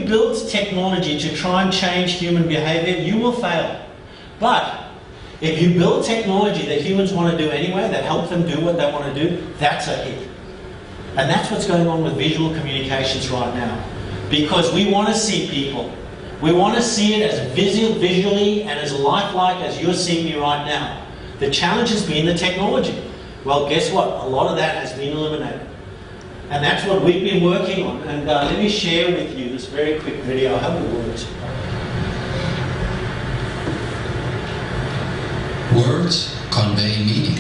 build technology to try and change human behavior, you will fail. But if you build technology that humans want to do anyway, that help them do what they want to do, that's a hit. And that's what's going on with visual communications right now. Because we want to see people. We want to see it as visually and as lifelike as you're seeing me right now. The challenge has been the technology. Well, guess what? A lot of that has been eliminated. And that's what we've been working on. And let me share with you this very quick video. I hope it works. Words convey meaning.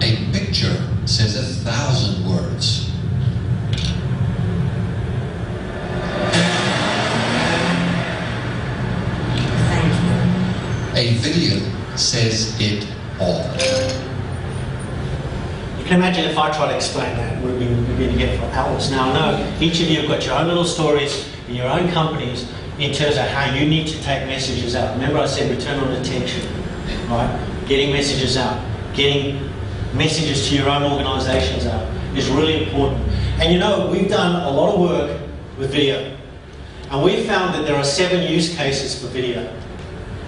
A picture says 1,000 words. A video says it all. You can imagine if I try to explain that, we'd be together for hours. Now I know each of you have got your own little stories in your own companies in terms of how you need to take messages out. Remember I said return on attention, right? Getting messages out, getting messages to your own organisations out is really important. And you know, we've done a lot of work with video. And we've found that there are 7 use cases for video.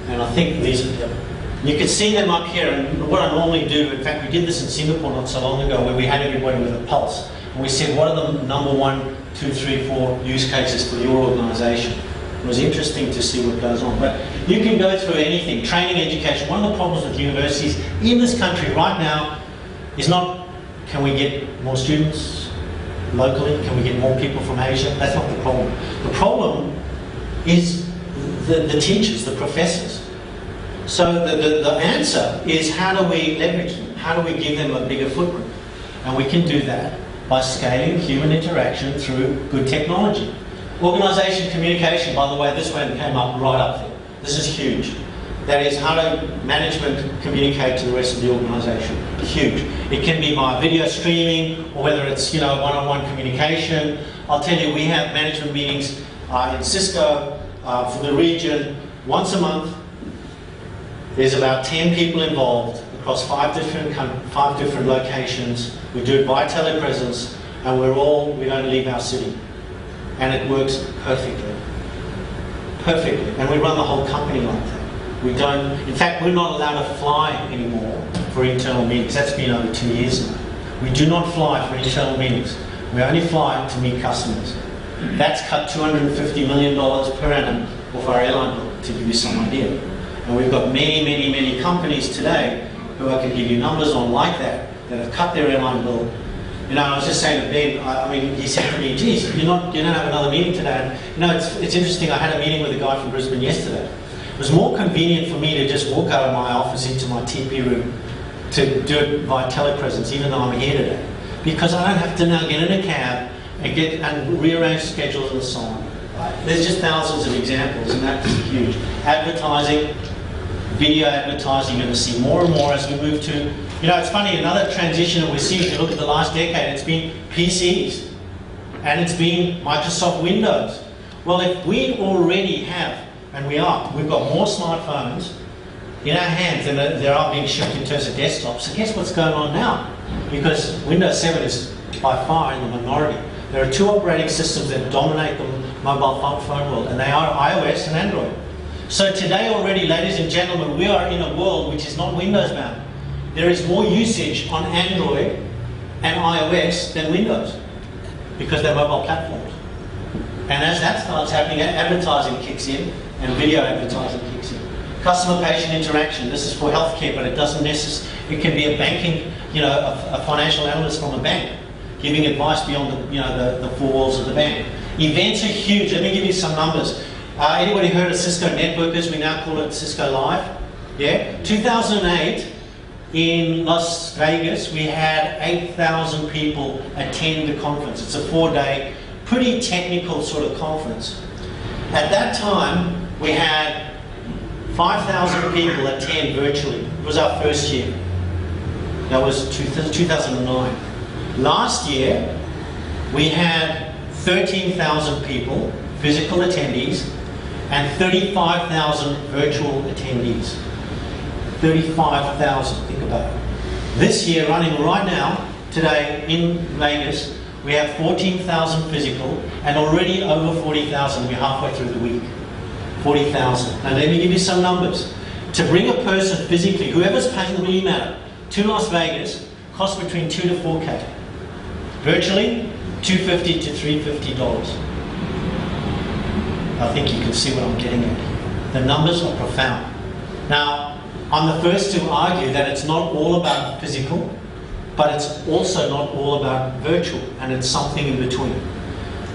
And I think these are them. You can see them up here, and what I normally do, in fact we did this in Singapore not so long ago where we had everybody with a pulse. And we said, what are the number 1, 2, 3, 4 use cases for your organisation? It was interesting to see what goes on. But you can go through anything, training, education. One of the problems with universities in this country right now is not, can we get more students locally? Can we get more people from Asia? That's not the problem. The problem is the teachers, the professors. So the answer is how do we leverage them? How do we give them a bigger footprint? And we can do that by scaling human interaction through good technology. Organisation communication, by the way, this one came up right up there. This is huge. That is how do management communicate to the rest of the organisation. Huge. It can be by video streaming or whether it's one-on-one communication. I'll tell you, we have management meetings in Cisco for the region once a month. There's about 10 people involved across 5 different locations. We do it by telepresence, and we don't leave our city. And it works perfectly. Perfectly. And we run the whole company like that. We don't, in fact, we're not allowed to fly anymore for internal meetings. That's been over 2 years now. We do not fly for internal meetings. We only fly to meet customers. That's cut $250 million per annum off our airline bill, to give you some idea. And we've got many companies today who I can give you numbers on like that have cut their airline bill. You know, I was just saying to Ben, I mean, he said to me, geez, you don't have another meeting today. And, you know, it's interesting, I had a meeting with a guy from Brisbane yesterday. It was more convenient for me to just walk out of my office into my TP room to do it via telepresence, even though I'm here today. Because I don't have to now get in a cab and rearrange schedules and so on. Right? There's just thousands of examples, and that's huge. Advertising, video advertising, you're going to see more and more as we move to, you know, it's funny, another transition that we see, if you look at the last decade, it's been PCs, and it's been Microsoft Windows. Well, if we already have, and we've got more smartphones in our hands than there are being shipped in terms of desktops, so guess what's going on now? Because Windows 7 is by far in the minority. There are 2 operating systems that dominate the mobile phone world, and they are iOS and Android. So today already, ladies and gentlemen, we are in a world which is not Windows bound. There is more usage on Android and iOS than Windows because they're mobile platforms. And as that starts happening, advertising kicks in and video advertising kicks in. Customer-patient interaction, this is for healthcare, but it doesn't necessarily, it can be a banking, a financial analyst from a bank giving advice beyond the 4 walls of the bank. Events are huge. Let me give you some numbers. Anybody heard of Cisco Networkers? We now call it Cisco Live. Yeah? 2008, in Las Vegas, we had 8,000 people attend the conference. It's a 4-day, pretty technical sort of conference. At that time, we had 5,000 people attend virtually. It was our first year. That was 2009. Last year, we had 13,000 people, physical attendees, and 35,000 virtual attendees. 35,000, think about it. This year, running right now, today in Vegas, We have 14,000 physical, and already over 40,000. We're halfway through the week. 40,000. Now let me give you some numbers. To bring a person physically, whoever's paying the matter, to Las Vegas costs between $2 to $4K. Virtually, $250 to $350. I think you can see what I'm getting at here. The numbers are profound. Now, I'm the first to argue that it's not all about physical, but it's also not all about virtual, and it's something in between.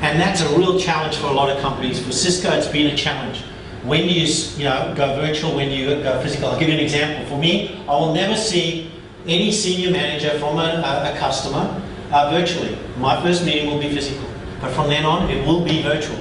And that's a real challenge for a lot of companies. For Cisco, it's been a challenge. When do you go virtual, when do you go physical? I'll give you an example. For me, I will never see any senior manager from a customer virtually. My first meeting will be physical, but from then on, it will be virtual.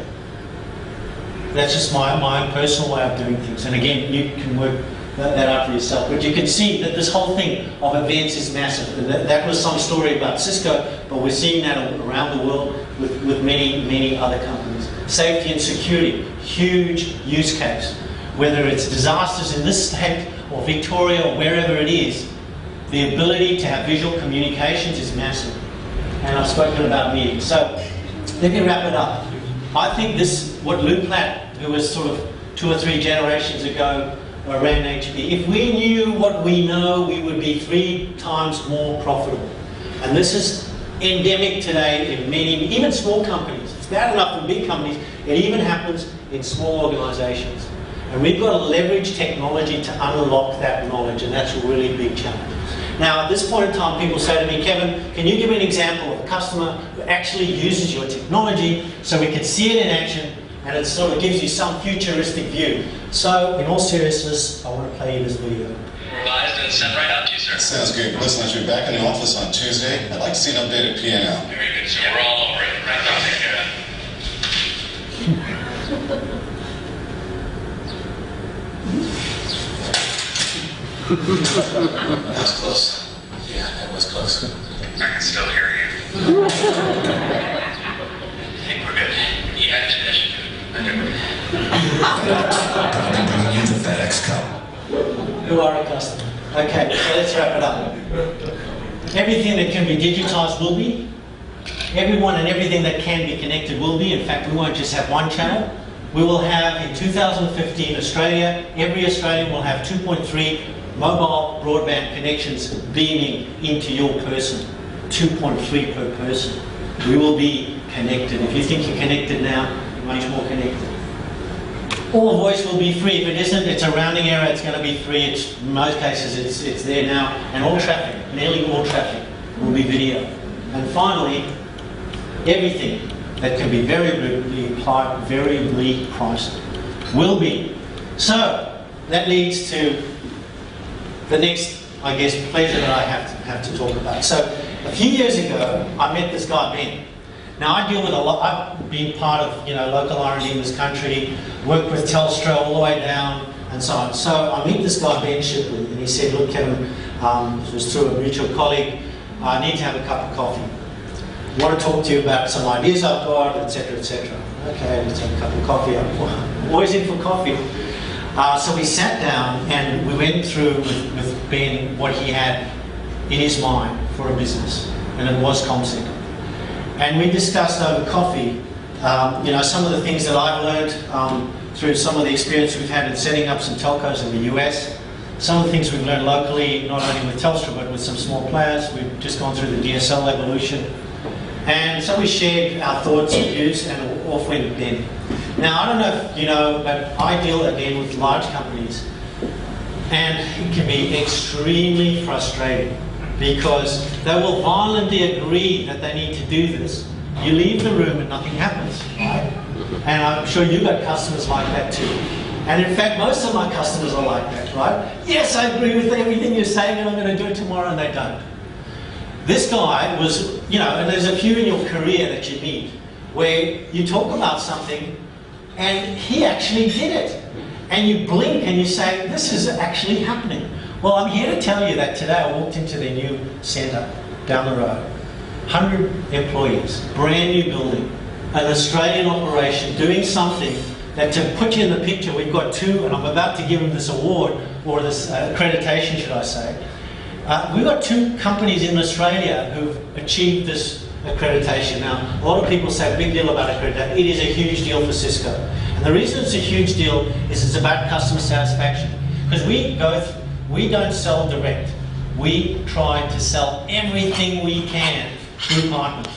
That's just my own personal way of doing things. And again, you can work that out for yourself. But you can see that this whole thing of events is massive. That was some story about Cisco, but we're seeing that around the world with many, many other companies. Safety and security, huge use case. Whether it's disasters in this state or Victoria or wherever it is, the ability to have visual communications is massive. And I've spoken about meetings. So let me wrap it up. I think what Lou Platt, who was sort of 2 or 3 generations ago, ran HP. If we knew what we know, we would be 3 times more profitable. And this is endemic today in many, even small companies. It's bad enough in big companies. It even happens in small organizations. And we've got to leverage technology to unlock that knowledge, and that's a really big challenge. Now, at this point in time, people say to me, Kevin, can you give me an example of a customer who actually uses your technology so we can see it in action, and it sort of gives you some futuristic view? So, in all seriousness, I want to play you this video. Revised and sent right out to you, sir. Sounds good. Listen, I should be back in the office on Tuesday. I'd like to see an updated P&L. Very good, sir. We're all over it. Right now, take care of That was close. Yeah, that was close. I can still hear you. I think we're good. Yeah, that should do it. I'll be bringing you the FedEx Cup. Who are a customer? Okay, so let's wrap it up. Everything that can be digitized will be. Everyone and everything that can be connected will be. In fact, we won't just have one channel. We will have, in 2015, Australia, every Australian will have 2.3 mobile broadband connections beaming into your person. 2.3 per person. We will be connected. If you think you're connected now, you're much more connected. All voice will be free. If it isn't, it's a rounding error. It's going to be free. In most cases, it's there now. And all traffic, nearly all traffic, will be video. And finally, everything that can be variably priced will be. So that leads to the next, I guess, pleasure that I have to talk about. So a few years ago, I met this guy, Ben. Now I deal with a lot. I've been part of local R&D in this country, worked with Telstra all the way down, and so on. So I meet this guy, Ben Shipley, and he said, "Look, Kevin, it was through a mutual colleague. I need to have a cup of coffee. I want to talk to you about some ideas I've got, etc., etc." Okay, let's have a cup of coffee. I'm always in for coffee. So we sat down and we went through with Ben what he had in his mind for a business, and it was CommSec. And we discussed over coffee, some of the things that I've learned through some of the experience we've had in setting up some telcos in the US, some of the things we've learned locally, not only with Telstra but with some small players. We've just gone through the DSL evolution. And so we shared our thoughts and views, and off went Ben. Now, I don't know if you know, but I deal again with large companies, and it can be extremely frustrating because they will violently agree that they need to do this. You leave the room and nothing happens, right? And I'm sure you've got customers like that too. And in fact, most of my customers are like that, right? Yes, I agree with everything you're saying and I'm going to do it tomorrow, and they don't. This guy was, and there's a few in your career that you meet where you talk about something and he actually did it. And you blink and you say, this is actually happening. Well, I'm here to tell you that today I walked into their new centre down the road. 100 employees, brand new building, an Australian operation doing something that, to put you in the picture, we've got 2, and I'm about to give them this award, or this accreditation, should I say. We've got 2 companies in Australia who've achieved this accreditation. Now, a lot of people say a big deal about accreditation. It is a huge deal for Cisco. And the reason it's a huge deal is it's about customer satisfaction. Because we don't sell direct. We try to sell everything we can through partners.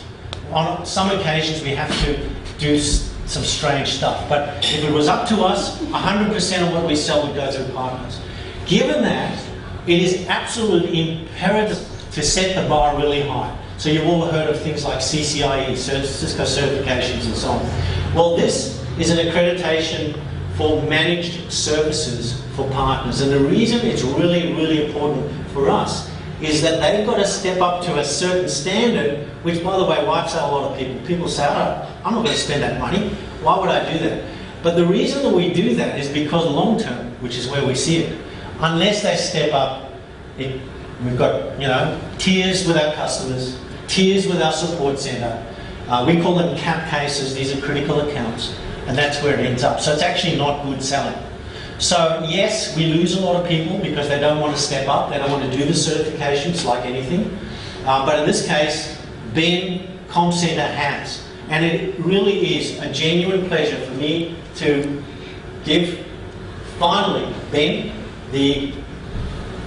On some occasions we have to do some strange stuff, but if it was up to us, 100% of what we sell would go through partners. Given that, it is absolutely imperative to set the bar really high. So you've all heard of things like CCIE, Cisco certifications and so on. Well, this is an accreditation for managed services for partners. And the reason it's really, really important for us is that they've got to step up to a certain standard, which, by the way, wipes out a lot of people. People say, oh, I'm not going to spend that money. Why would I do that? But the reason that we do that is because long term, which is where we see it, unless they step up, we've got, tiers with our customers, tiers with our support centre. We call them cap cases. These are critical accounts, and that's where it ends up. So it's actually not good selling. So yes, we lose a lot of people because they don't want to step up. They don't want to do the certifications like anything. But in this case, Ben CommCenter has. And it really is a genuine pleasure for me to give, finally, Ben, the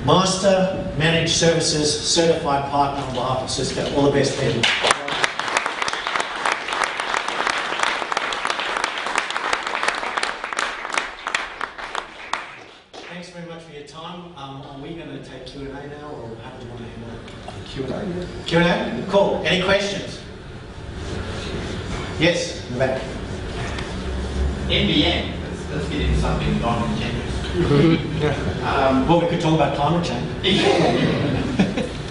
Master Managed Services Certified Partner on behalf of Cisco. All the best, Ben. Thanks very much for your time. Are we going to take Q&A now, or how do you want to handle it? Q&A? Cool. Any questions? Yes, in the back. NBN, let's get into something non-contentious. Well, we could talk about climate change.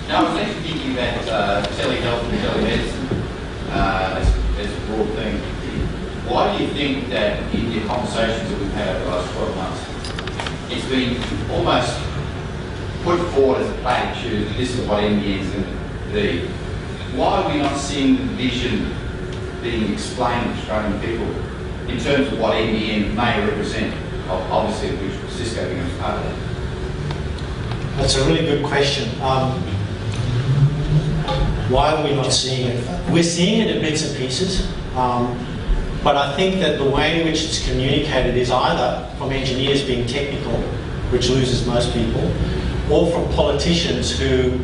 Now, I was actually thinking that telehealth and telemedicine as a broad thing. Why do you think that in the conversations that we've had over the last 12 months, it's been almost put forward as a platitude that this is what NBN is going to be? Why are we not seeing the vision being explained to Australian people in terms of what NBN may represent, obviously which Cisco becomes part of that? That's a really good question. Why are we not seeing it? We're seeing it in bits and pieces, but I think that the way in which it's communicated is either from engineers being technical, which loses most people, or from politicians who,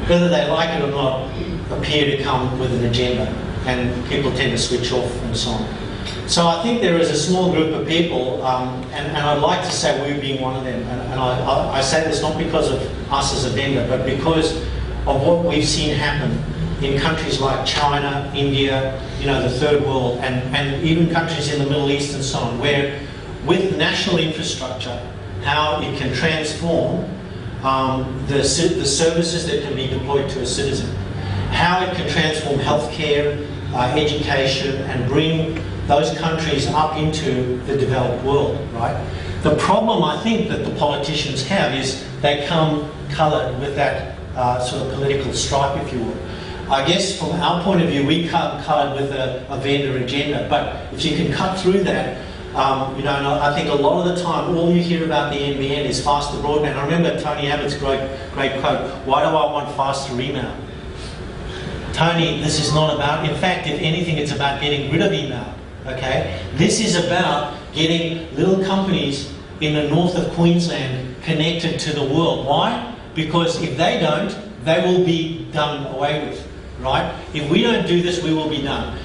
whether they like it or not, appear to come with an agenda, and people tend to switch off and so on. So I think there is a small group of people, and I'd like to say we being one of them, and I say this not because of us as a vendor, but because of what we've seen happen in countries like China, India, the third world, and even countries in the Middle East and so on, where with national infrastructure, how it can transform the services that can be deployed to a citizen, how it can transform healthcare, education, and bring those countries up into the developed world, right? The problem I think that the politicians have is they come coloured with that sort of political stripe, if you will. I guess from our point of view, we come coloured with a vendor agenda, but if you can cut through that, and I think a lot of the time all you hear about the NBN is faster broadband. I remember Tony Abbott's great quote, "Why do I want faster email?" Tony, this is not about, in fact, if anything, it's about getting rid of email, okay? This is about getting little companies in the north of Queensland connected to the world. Why? Because if they don't, they will be done away with, right? If we don't do this, we will be done.